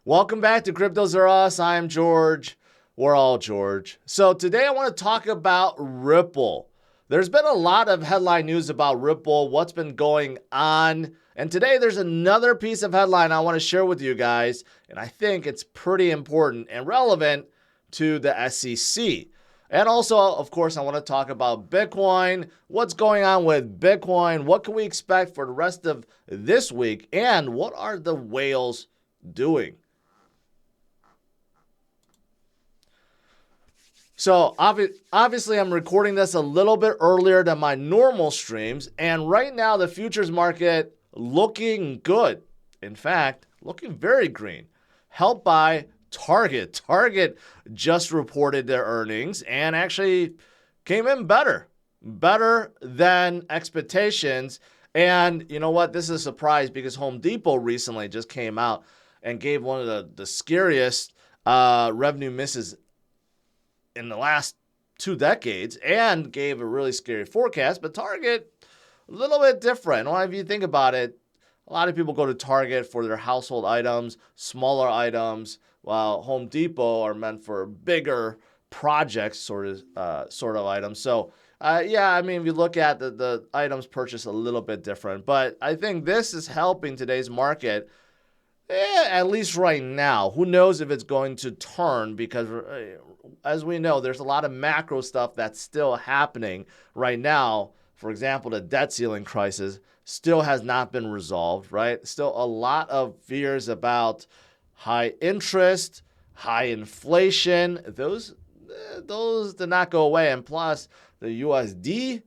Welcome back to CryptosRus. I'm George. We're all George. So today I want to talk about Ripple. There's been a lot of headline news about Ripple, what's been going on. And today there's another piece of headline I want to share with you guys. And I think it's pretty important and relevant to the SEC. And also, of course, I want to talk about Bitcoin, what's going on with Bitcoin, what can we expect for the rest of this week, and what are the whales doing? So obviously, I'm recording this a little bit earlier than my normal streams, and right now the futures market looking good. In fact, looking very green, helped by Target. Target just reported their earnings and actually came in better than expectations. And you know what? This is a surprise because Home Depot recently just came out and gave one of the scariest revenue misses in the last 2 decades and gave a really scary forecast. But Target, a little bit different. Well, if you think about it, a lot of people go to Target for their household items, smaller items, while Home Depot are meant for bigger projects, sort of items. So, yeah, I mean, if you look at the items purchased a little bit different, but I think this is helping today's market. At least right now. Who knows if it's going to turn, because as we know, there's a lot of macro stuff that's still happening right now. For example, the debt ceiling crisis still has not been resolved, right? Still a lot of fears about high interest, high inflation. Those did not go away. And plus, the USD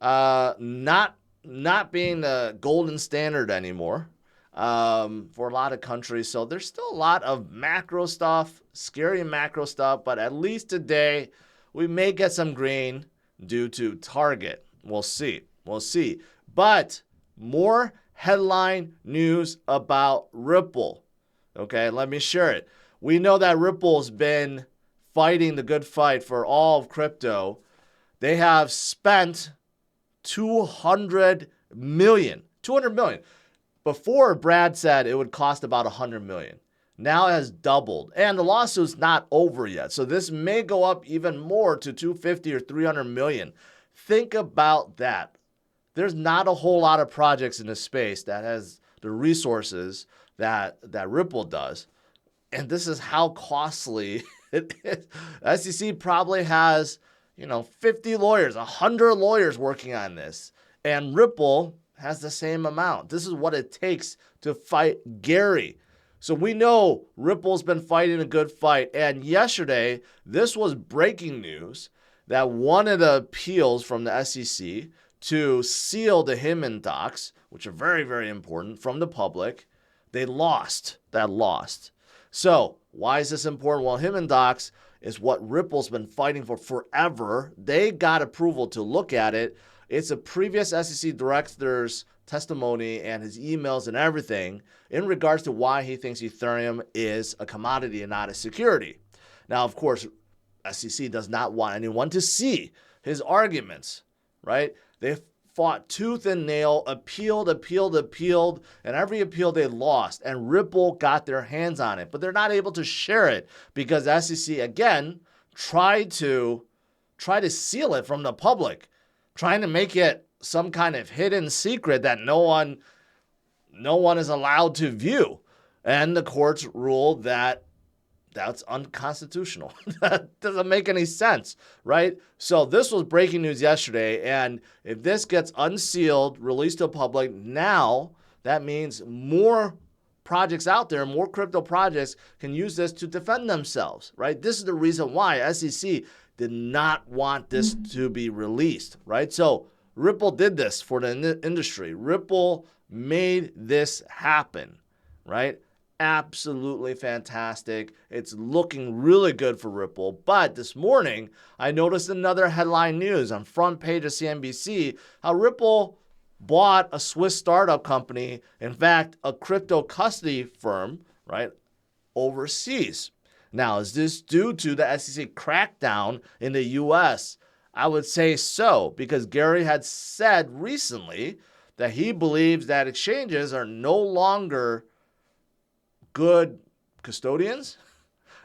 not being the golden standard anymore for a lot of countries. So there's still a lot of macro stuff, scary macro stuff, but at least today we may get some green due to Target. We'll see. But more headline news about Ripple. Okay, let me share it. We know that Ripple's been fighting the good fight for all of crypto. They have spent $200 million. Before, Brad said it would cost about $100 million. Now it has doubled, and the lawsuit's not over yet. So this may go up even more to $250 or $300 million. Think about that. There's not a whole lot of projects in this space that has the resources that Ripple does. And this is how costly it is. SEC probably has, 50 lawyers, 100 lawyers working on this. And Ripple has the same amount. This is what it takes to fight Gary. So we know Ripple's been fighting a good fight. And yesterday, this was breaking news that one of the appeals from the SEC to seal the Hinman docs, which are very, very important, from the public, they lost. So why is this important? Well, Hinman docs is what Ripple's been fighting for forever. They got approval to look at it. It's a previous SEC director's testimony and his emails and everything in regards to why he thinks Ethereum is a commodity and not a security. Now, of course, SEC does not want anyone to see his arguments, right? They fought tooth and nail, appealed, and every appeal they lost, and Ripple got their hands on it. But they're not able to share it because SEC, again, tried to seal it from the public, trying to make it some kind of hidden secret that no one is allowed to view. And the courts ruled that that's unconstitutional. That doesn't make any sense, right? So this was breaking news yesterday, and if this gets unsealed, released to the public, now that means more projects out there, more crypto projects can use this to defend themselves, right? This is the reason why SEC did not want this to be released, right? So Ripple did this for the industry. Ripple made this happen, right? Absolutely fantastic. It's looking really good for Ripple. But this morning, I noticed another headline news on front page of CNBC, how Ripple bought a Swiss startup company, in fact, a crypto custody firm, right, overseas. Now, is this due to the SEC crackdown in the U.S.? I would say so, because Gary had said recently that he believes that exchanges are no longer good custodians.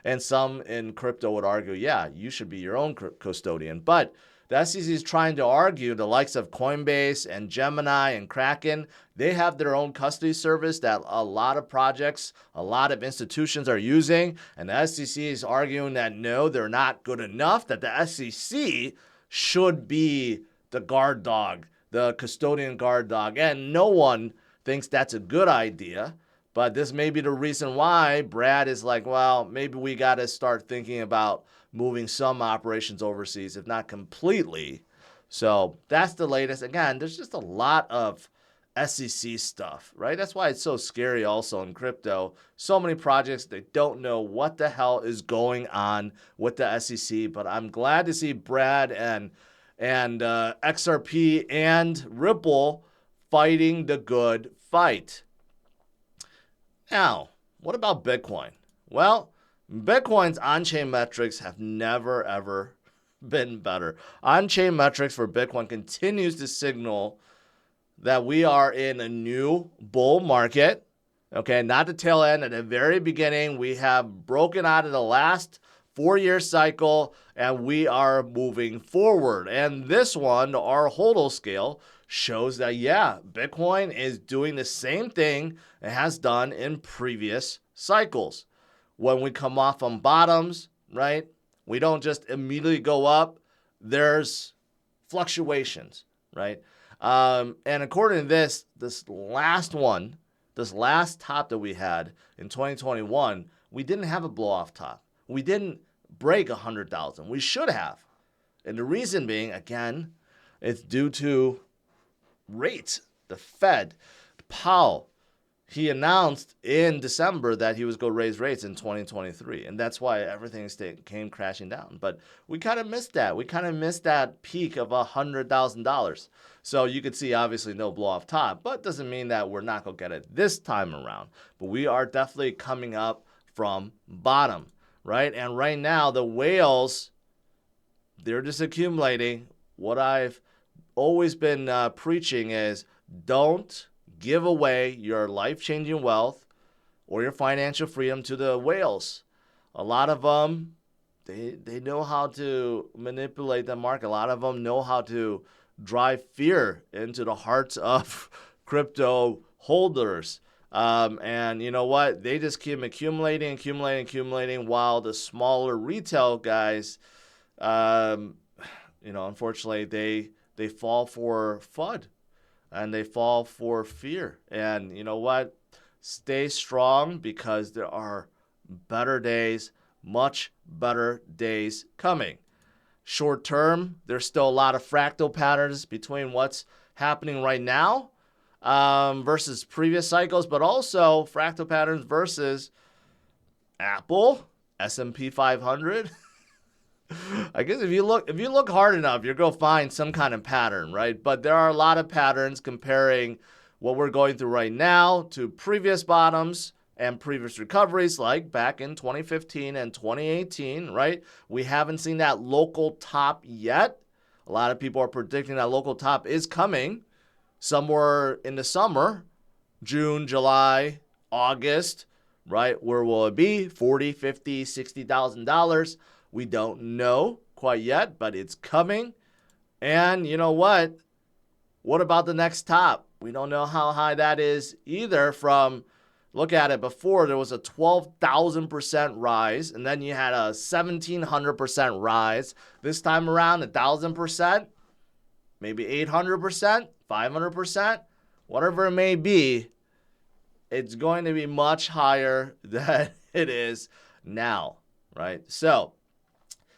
And some in crypto would argue, yeah, you should be your own custodian. But the SEC is trying to argue the likes of Coinbase and Gemini and Kraken, they have their own custody service that a lot of projects, a lot of institutions are using. And the SEC is arguing that no, they're not good enough, that the SEC should be the guard dog, the custodian guard dog. And no one thinks that's a good idea. But this may be the reason why Brad is like, well, maybe we got to start thinking about moving some operations overseas, if not completely. So that's the latest. Again, there's just a lot of SEC stuff, right? That's why it's so scary also in crypto. So many projects, they don't know what the hell is going on with the SEC. But I'm glad to see Brad and XRP and Ripple fighting the good fight. Now, what about Bitcoin? Well, Bitcoin's on-chain metrics have never, ever been better. On-chain metrics for Bitcoin continues to signal that we are in a new bull market. Okay, not the tail end. At the very beginning, we have broken out of the last 4-year cycle, and we are moving forward. And this one, our HODL scale, shows that, yeah, Bitcoin is doing the same thing it has done in previous cycles. When we come off on bottoms, right, we don't just immediately go up. There's fluctuations, right? And according to this last top that we had in 2021, we didn't have a blow-off top. We didn't break 100,000. We should have. And the reason being, again, it's due to rates. The Fed, Powell, he announced in December that he was going to raise rates in 2023. And that's why everything came crashing down. But we kind of missed that. We kind of missed that peak of $100,000. So you could see obviously no blow off top, but doesn't mean that we're not going to get it this time around. But we are definitely coming up from bottom, right? And right now the whales, they're just accumulating. What I've always been preaching is don't give away your life-changing wealth or your financial freedom to the whales. A lot of them, they know how to manipulate the market. A lot of them know how to drive fear into the hearts of crypto holders. And you know what? They just keep accumulating while the smaller retail guys, unfortunately, they fall for FUD and they fall for fear. And you know what? Stay strong because there are better days, much better days coming. Short term, there's still a lot of fractal patterns between what's happening right now versus previous cycles, but also fractal patterns versus Apple, S&P 500. I guess if you look hard enough, you're going to find some kind of pattern, right? But there are a lot of patterns comparing what we're going through right now to previous bottoms and previous recoveries, like back in 2015 and 2018, right? We haven't seen that local top yet. A lot of people are predicting that local top is coming somewhere in the summer, June, July, August, right? Where will it be? $40,000, $50,000, $60,000. We don't know quite yet, but it's coming. And you know what? What about the next top? We don't know how high that is either. Look at it, before there was a 12,000% rise, and then you had a 1,700% rise. This time around, 1,000%, maybe 800%, 500%, whatever it may be, it's going to be much higher than it is now, right? So,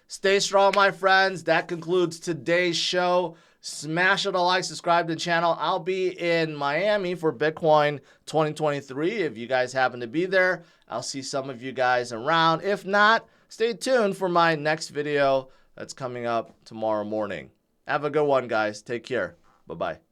stay strong, my friends. That concludes today's show. Smash it a like, subscribe to the channel. I'll be in Miami for Bitcoin 2023. If you guys happen to be there, I'll see some of you guys around. If not, stay tuned for my next video that's coming up tomorrow morning. Have a good one, guys. Take care. Bye-bye.